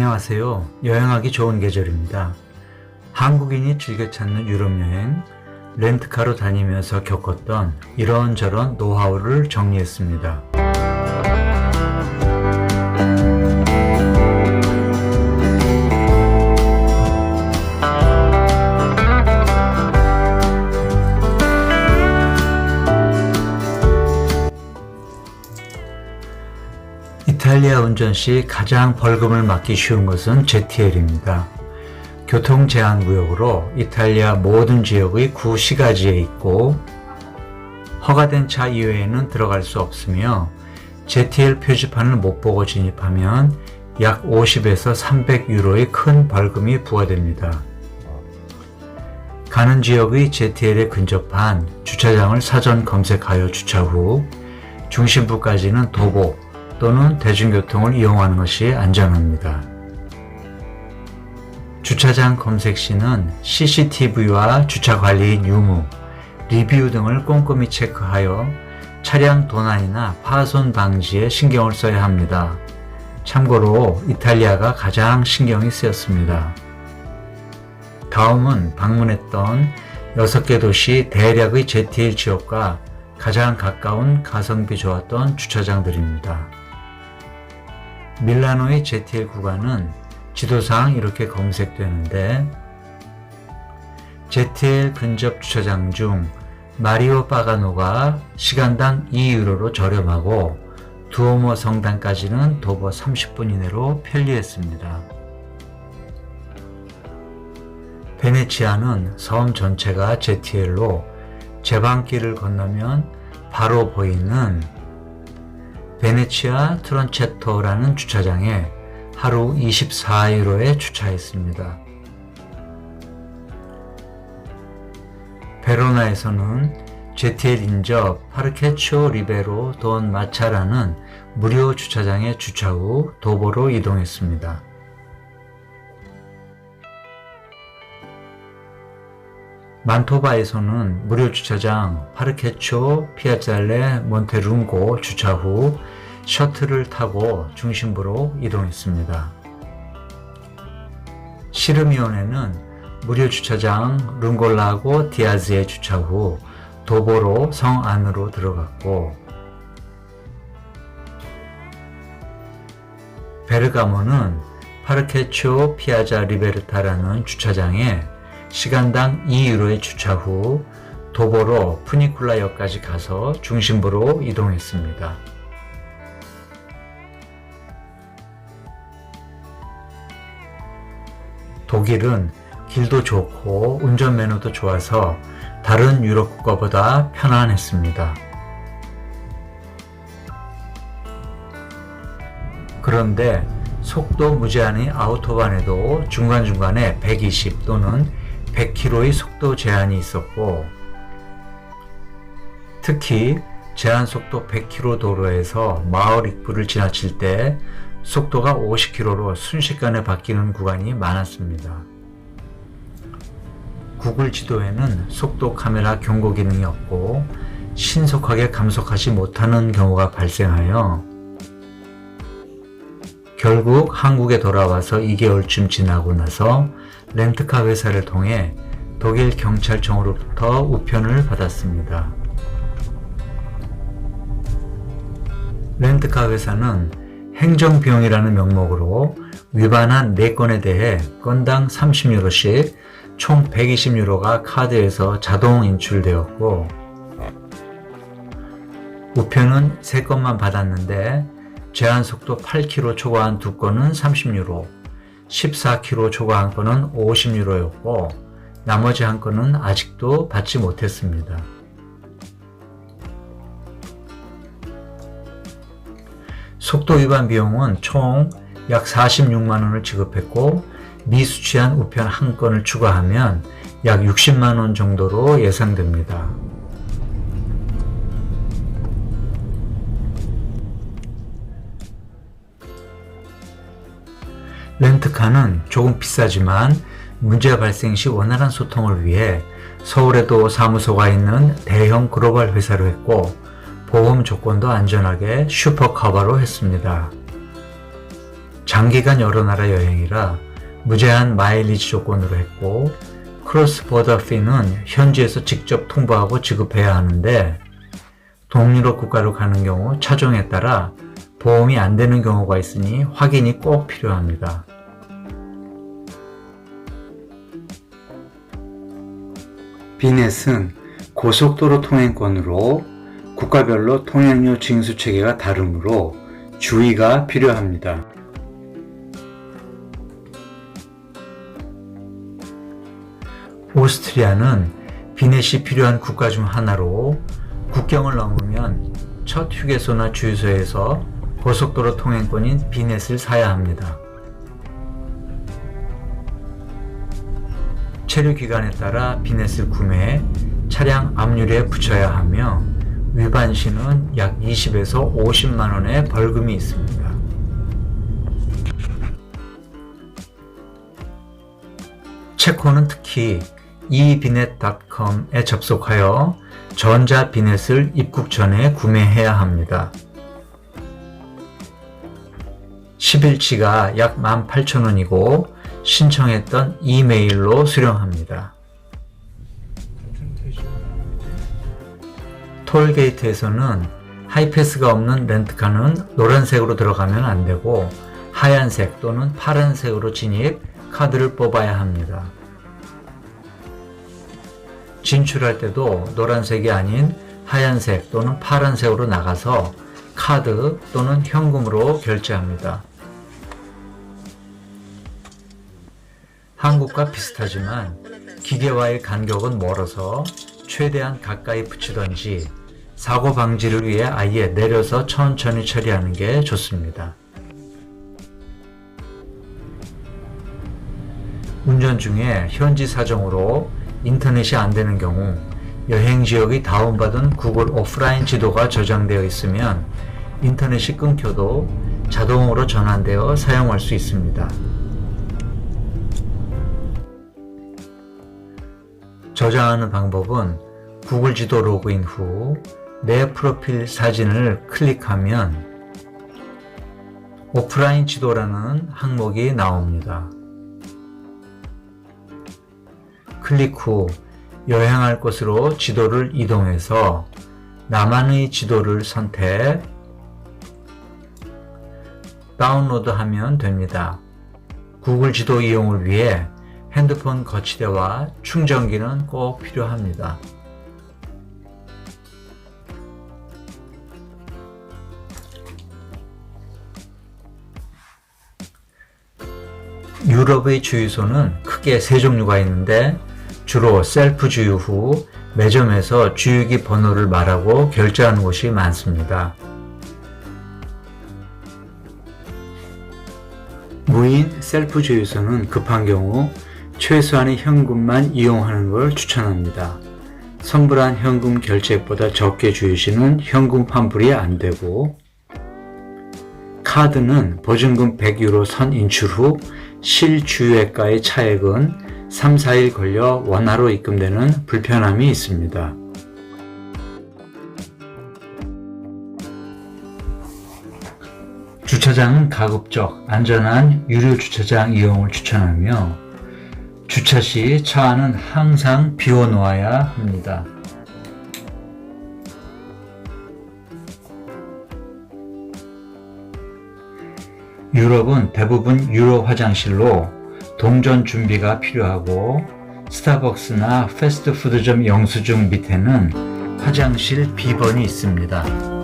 안녕하세요. 여행하기 좋은 계절입니다. 한국인이 즐겨 찾는 유럽여행, 렌트카로 다니면서 겪었던 이런저런 노하우를 정리했습니다. 이탈리아 운전 시 가장 벌금을 맞기 쉬운 것은 ZTL입니다. 교통제한구역으로 이탈리아 모든 지역의 구시가지에 있고 허가된 차 이외에는 들어갈 수 없으며 ZTL 표지판을 못 보고 진입하면 약 50에서 300유로의 큰 벌금이 부과됩니다. 가는 지역의 ZTL에 근접한 주차장을 사전 검색하여 주차 후 중심부까지는 도보 또는 대중교통을 이용하는 것이 안전합니다. 주차장 검색 시는 CCTV와 주차관리인 유무, 리뷰 등을 꼼꼼히 체크하여 차량 도난이나 파손 방지에 신경을 써야 합니다. 참고로 이탈리아가 가장 신경이 쓰였습니다. 다음은 방문했던 6개 도시 대략의 ZTL 지역과 가장 가까운 가성비 좋았던 주차장들입니다. 밀라노의 ZTL 구간은 지도상 이렇게 검색되는데 ZTL 근접 주차장 중 마리오 파가노가 시간당 2유로로 저렴하고 두오모 성당까지는 도보 30분 이내로 편리했습니다. 베네치아는 섬 전체가 ZTL로 제방길을 건너면 바로 보이는 베네치아 트론체토라는 주차장에 하루 24유로에 주차했습니다. 베로나에서는 ZTL 인접 파르케초 리베로 돈 마차라는 무료 주차장에 주차 후 도보로 이동했습니다. 만토바에서는 무료 주차장 파르케초 피아잘레 몬테룽고 주차 후 셔틀을 타고 중심부로 이동했습니다. 시르미온에는 무료 주차장 룽골라고 디아즈에 주차 후 도보로 성 안으로 들어갔고 베르가모는 파르케초 피아자 리베르타라는 주차장에 시간당 2유로의 주차 후 도보로 푸니쿨라역까지 가서 중심부로 이동했습니다. 독일은 길도 좋고 운전면허도 좋아서 다른 유럽 국가보다 편안했습니다. 그런데 속도 무제한의 아우토반에도 중간중간에 120 또는 100km의 속도 제한이 있었고 특히 제한속도 100km 도로에서 마을 입구를 지나칠 때 속도가 50km로 순식간에 바뀌는 구간이 많았습니다. 구글 지도에는 속도 카메라 경고 기능이 없고 신속하게 감속하지 못하는 경우가 발생하여 결국 한국에 돌아와서 2개월쯤 지나고 나서 렌트카 회사를 통해 독일 경찰청으로부터 우편을 받았습니다. 렌트카 회사는 행정비용이라는 명목으로 위반한 4건에 대해 건당 30유로씩 총 120유로가 카드에서 자동 인출되었고 우편은 3건만 받았는데 제한속도 8km 초과한 2건은 30유로, 14km 초과한 건은 50유로였고 나머지 한 건은 아직도 받지 못했습니다. 속도 위반 비용은 총 약 46만원을 지급했고 미수취한 우편 한 건을 추가하면 약 60만원 정도로 예상됩니다. 렌트카는 조금 비싸지만 문제 발생 시 원활한 소통을 위해 서울에도 사무소가 있는 대형 글로벌 회사로 했고 보험 조건도 안전하게 슈퍼카바로 했습니다. 장기간 여러 나라 여행이라 무제한 마일리지 조건으로 했고, 크로스보더 피는 현지에서 직접 통보하고 지급해야 하는데, 동유럽 국가로 가는 경우 차종에 따라 보험이 안 되는 경우가 있으니 확인이 꼭 필요합니다. 비넷은 고속도로 통행권으로 국가별로 통행료 징수 체계가 다르므로 주의가 필요합니다. 오스트리아는 비넷이 필요한 국가 중 하나로 국경을 넘으면 첫 휴게소나 주유소에서 고속도로 통행권인 비넷을 사야 합니다. 체류 기간에 따라 비넷을 구매해 차량 앞유리에 붙여야 하며 위반 시는 약 20에서 50만 원의 벌금이 있습니다. 체코는 특히 ebinet.com에 접속하여 전자 비넷을 입국 전에 구매해야 합니다. 10일치가 약 18,000원이고 신청했던 이메일로 수령합니다. 톨게이트에서는 하이패스가 없는 렌트카는 노란색으로 들어가면 안 되고 하얀색 또는 파란색으로 진입, 카드를 뽑아야 합니다. 진출할 때도 노란색이 아닌 하얀색 또는 파란색으로 나가서 카드 또는 현금으로 결제합니다. 한국과 비슷하지만 기계와의 간격은 멀어서 최대한 가까이 붙이던지 사고 방지를 위해 아예 내려서 천천히 처리하는 게 좋습니다. 운전 중에 현지 사정으로 인터넷이 안 되는 경우 여행 지역이 다운받은 구글 오프라인 지도가 저장되어 있으면 인터넷이 끊겨도 자동으로 전환되어 사용할 수 있습니다. 저장하는 방법은 구글 지도 로그인 후 내 프로필 사진을 클릭하면 오프라인 지도라는 항목이 나옵니다. 클릭 후 여행할 곳으로 지도를 이동해서 나만의 지도를 선택, 다운로드하면 됩니다. 구글 지도 이용을 위해 핸드폰 거치대와 충전기는 꼭 필요합니다. 유럽의 주유소는 크게 세 종류가 있는데 주로 셀프 주유 후 매점에서 주유기 번호를 말하고 결제하는 곳이 많습니다. 무인 셀프 주유소는 급한 경우 최소한의 현금만 이용하는 걸 추천합니다. 선불한 현금 결제액보다 적게 주유시는 현금 환불이 안 되고, 카드는 보증금 100유로 선 인출 후 실주유액과의 차액은 3, 4일 걸려 원화로 입금되는 불편함이 있습니다. 주차장은 가급적 안전한 유료 주차장 이용을 추천하며 주차 시 차 안은 항상 비워놓아야 합니다. 유럽은 대부분 유로 화장실로 동전 준비가 필요하고 스타벅스나 패스트푸드점 영수증 밑에는 화장실 비번이 있습니다.